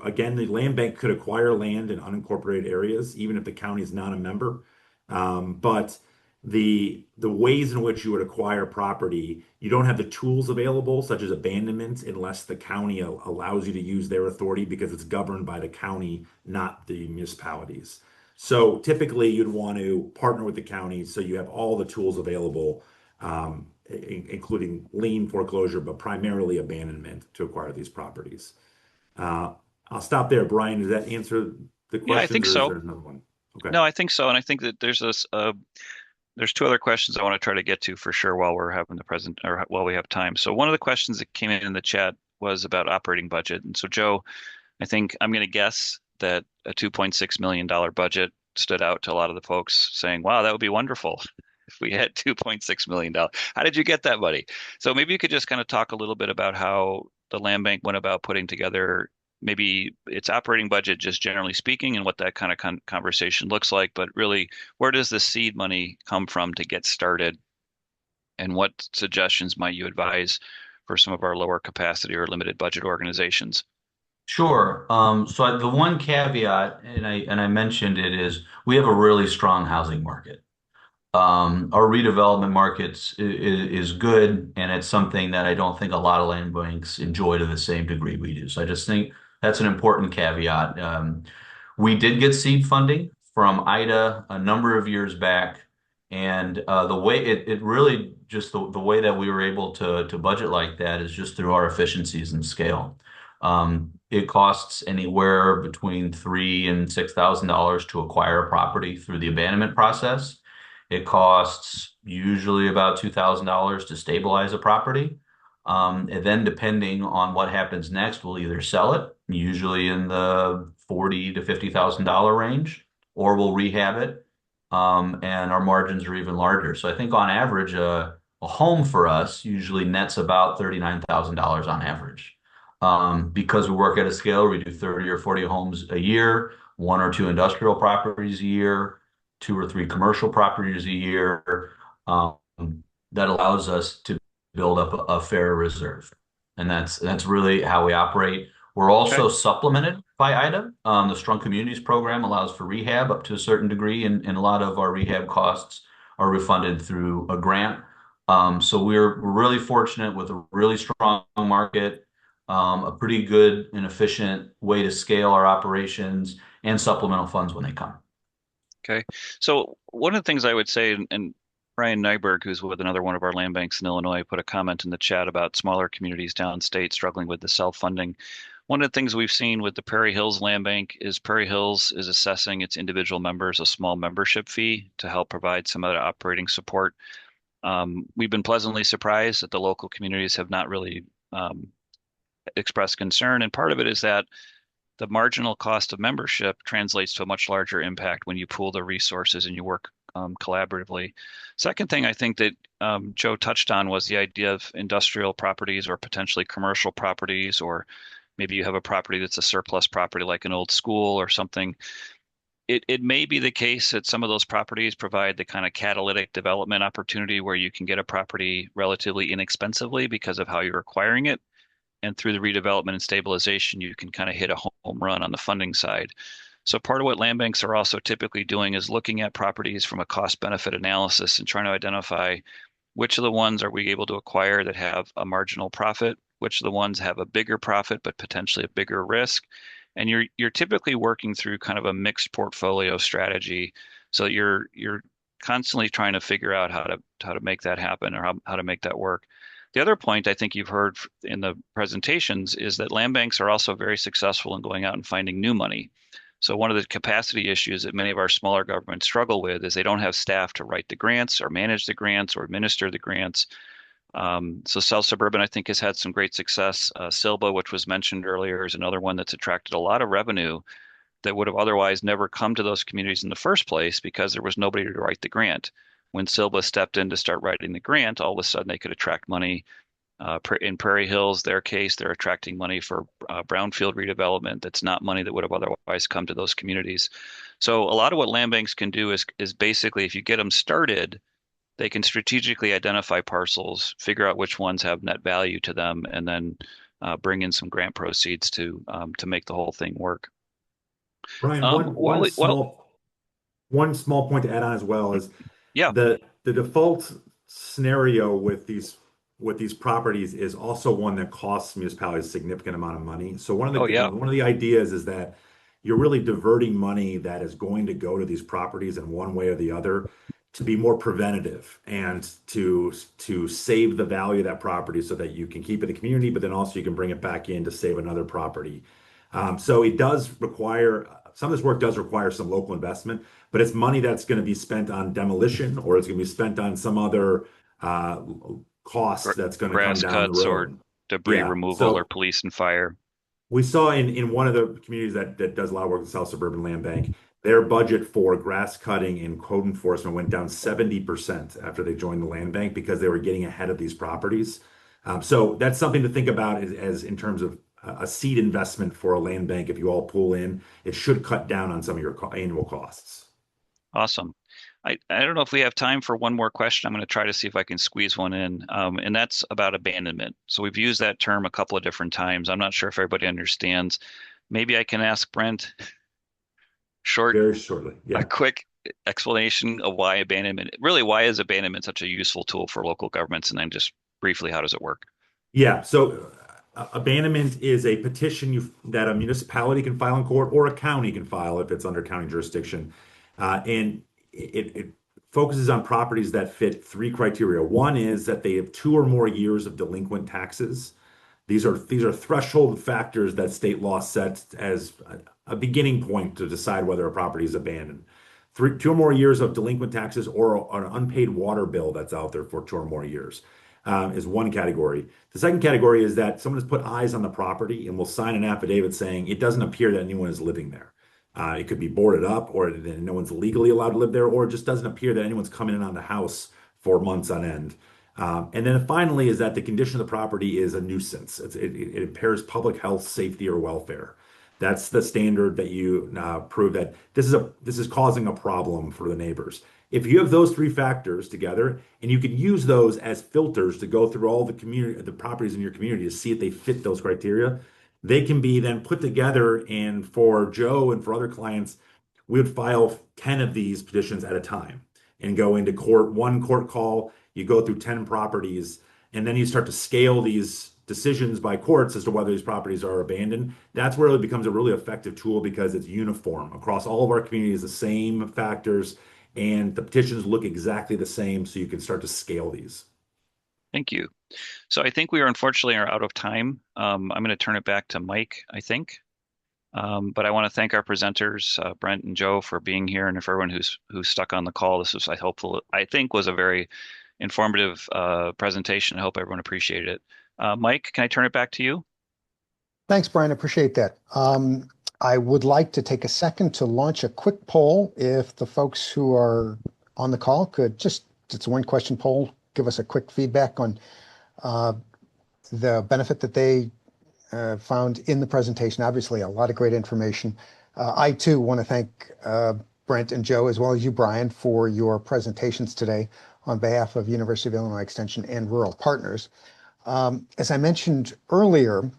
again, the land bank could acquire land in unincorporated areas, even if the county is not a member. But the ways in which you would acquire property, you don't have the tools available, such as abandonment, unless the county allows you to use their authority because it's governed by the county, not the municipalities. So typically you'd want to partner with the county so you have all the tools available, including lien foreclosure, but primarily abandonment to acquire these properties. Uh, I'll stop there. Brian, does that answer the Yeah, I questions think or is so. there another one? Okay. No, I think so, and I think that there's two other questions I want to try to get to for sure while we're having the present or while we have time. So one of the questions that came in the chat was about operating budget, and so Joe, I think I'm going to guess that a $2.6 million budget stood out to a lot of the folks saying, wow, that would be wonderful if we had $2.6 million. How did you get that money? So maybe you could just kind of talk a little bit about how the land bank went about putting together maybe its operating budget, just generally speaking, and what that kind of conversation looks like. But really, where does the seed money come from to get started? And what suggestions might you advise for some of our lower capacity or limited budget organizations? Sure. The one caveat, and I mentioned it, is we have a really strong housing market. Our redevelopment is good, and it's something that I don't think a lot of land banks enjoy to the same degree we do. So I just think that's an important caveat. We did get seed funding from IDA a number of years back, and the way it really just the way that we were able to budget like that is just through our efficiencies and scale. It costs anywhere between $3,000 and $6,000 to acquire a property through the abandonment process. It costs usually about $2,000 to stabilize a property. And then depending on what happens next, we'll either sell it, usually in the $40,000 to $50,000 range, or we'll rehab it. And our margins are even larger. So I think on average, a home for us usually nets about $39,000 on average. Because we work at a scale, we do 30 or 40 homes a year, one or two industrial properties a year, two or three commercial properties a year. Um, that allows us to build up a fair reserve. And that's really how we operate. We're Okay. also supplemented by IDA. The Strong Communities program allows for rehab up to a certain degree, and a lot of our rehab costs are refunded through a grant. So we're really fortunate with a really strong market, a pretty good and efficient way to scale our operations and supplemental funds when they come. Okay. So one of the things I would say, and Brian Nyberg, who's with another one of our land banks in Illinois, put a comment in the chat about smaller communities downstate struggling with the self-funding. One of the things we've seen with the Prairie Hills Land Bank is Prairie Hills is assessing its individual members a small membership fee to help provide some of the operating support. We've been pleasantly surprised that the local communities have not really expressed concern, and part of it is that the marginal cost of membership translates to a much larger impact when you pool the resources and you work collaboratively. Second thing I think that Joe touched on was the idea of industrial properties or potentially commercial properties, or maybe you have a property that's a surplus property like an old school or something. It may be the case that some of those properties provide the kind of catalytic development opportunity where you can get a property relatively inexpensively because of how you're acquiring it, and through the redevelopment and stabilization, you can kind of hit a home run on the funding side. So part of what land banks are also typically doing is looking at properties from a cost benefit analysis and trying to identify which of the ones are we able to acquire that have a marginal profit, which of the ones have a bigger profit but potentially a bigger risk. And you're typically working through kind of a mixed portfolio strategy. So you're constantly trying to figure out how to make that happen or how to make that work. The other point I think you've heard in the presentations is that land banks are also very successful in going out and finding new money. So one of the capacity issues that many of our smaller governments struggle with is they don't have staff to write the grants or manage the grants or administer the grants. So South Suburban, I think, has had some great success. Silba, which was mentioned earlier, is another one that's attracted a lot of revenue that would have otherwise never come to those communities in the first place because there was nobody to write the grant. When Silva stepped in to start writing the grant, all of a sudden they could attract money. In Prairie Hills, their case, they're attracting money for brownfield redevelopment. That's not money that would have otherwise come to those communities. So a lot of what land banks can do is basically, if you get them started, they can strategically identify parcels, figure out which ones have net value to them, and then bring in some grant proceeds to make the whole thing work. Brian, Well, one small point to add on as well is yeah. the default scenario with these properties is also one that costs municipalities a significant amount of money. So Oh, yeah. one of the ideas is that you're really diverting money that is going to go to these properties in one way or the other to be more preventative and to save the value of that property so that you can keep it in the community, but then also you can bring it back in to save another property. So it does require some of this work does require some local investment, but it's money that's going to be spent on demolition or it's going to be spent on some other uh, Gr- cost that's going to come Grass down the cuts or road. debris Yeah. removal or So police and fire. we saw in one of the communities that does a lot of work with South Suburban Land Bank, their budget for grass cutting and code enforcement went down 70% after they joined the land bank because they were getting ahead of these properties. So that's something to think about as in terms of a seed investment for a land bank. If you all pull in, it should cut down on some of your annual costs. Awesome. I don't know if we have time for one more question. I'm going to try to see if I can squeeze one in. And that's about abandonment. So we've used that term a couple of different times. I'm not sure if everybody understands. Maybe I can ask Brent short, Very shortly. a Yeah. quick explanation of why abandonment, really, why is abandonment such a useful tool for local governments? And then just briefly, how does it work? Yeah, so abandonment is a petition that a municipality can file in court or a county can file if it's under county jurisdiction. And it focuses on properties that fit three criteria. One is that they have 2 or more years of delinquent taxes. These are threshold factors that state law sets as a beginning point to decide whether a property is abandoned. 2 or more years of delinquent taxes or an unpaid water bill that's out there for 2 or more years is one category. The second category is that someone has put eyes on the property and will sign an affidavit saying it doesn't appear that anyone is living there. It could be boarded up, or that no one's legally allowed to live there, or it just doesn't appear that anyone's coming in on the house for months on end. And then finally is that the condition of the property is a nuisance. It impairs public health, safety, or welfare. That's the standard that you prove that this is causing a problem for the neighbors. If you have those three factors together, and you can use those as filters to go through all the properties in your community to see if they fit those criteria, they can be then put together. And for Joe and for other clients, we would file 10 of these petitions at a time and go into court, one court call, you go through 10 properties, and then you start to scale these decisions by courts as to whether these properties are abandoned. That's where it becomes a really effective tool because it's uniform across all of our communities, the same factors, and the petitions look exactly the same, so you can start to scale these. Thank you. So I think we are unfortunately are out of time. I'm going to turn it back to Mike, I think. But I want to thank our presenters, Brent and Joe, for being here, and for everyone who's stuck on the call. This was, I think, was a very informative presentation. I hope everyone appreciated it. Mike, can I turn it back to you? Thanks, Brian. Appreciate that. I would like to take a second to launch a quick poll. If the folks who are on the call could just, it's a one question poll, give us a quick feedback on uh, the benefit that they found in the presentation. Obviously, a lot of great information. I too want to thank Brent and Joe, as well as you, Brian, for your presentations today on behalf of University of Illinois Extension and Rural Partners. As I mentioned earlier,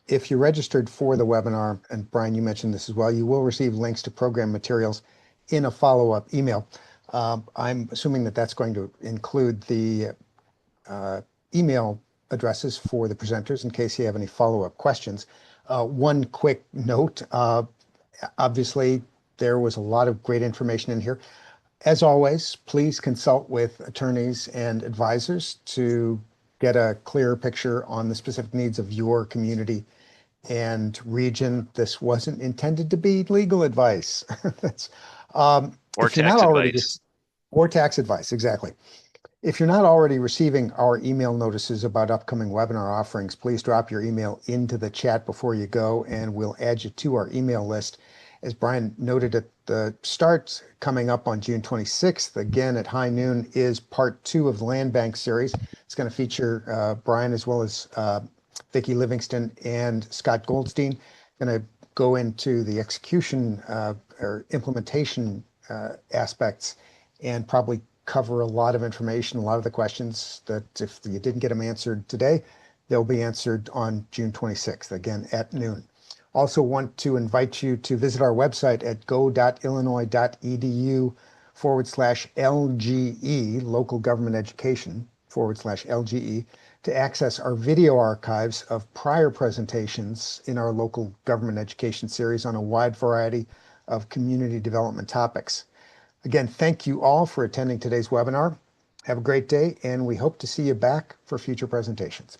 if you registered for the webinar, and Brian, you mentioned this as well, you will receive links to program materials in a follow-up email. I'm assuming that that's going to include the email addresses for the presenters in case you have any follow-up questions. One quick note, obviously there was a lot of great information in here. As always, please consult with attorneys and advisors to get a clearer picture on the specific needs of your community and region. This wasn't intended to be legal advice. That's, Or if you're not tax already, advice? or tax advice, exactly. If you're not already receiving our email notices about upcoming webinar offerings, please drop your email into the chat before you go, and we'll add you to our email list. As Brian noted at the start, coming up on June 26th, again at high noon, is part 2 of the Land Bank series. It's going to feature Brian as well as Vicki Livingston and Scott Goldstein. Going to go into the execution or implementation aspects and probably cover a lot of information, a lot of the questions that if you didn't get them answered today, they'll be answered on June 26th, again at noon. Also want to invite you to visit our website at go.illinois.edu/LGE, local government education /LGE, to access our video archives of prior presentations in our local government education series on a wide variety of community development topics. Again, thank you all for attending today's webinar. Have a great day, and we hope to see you back for future presentations.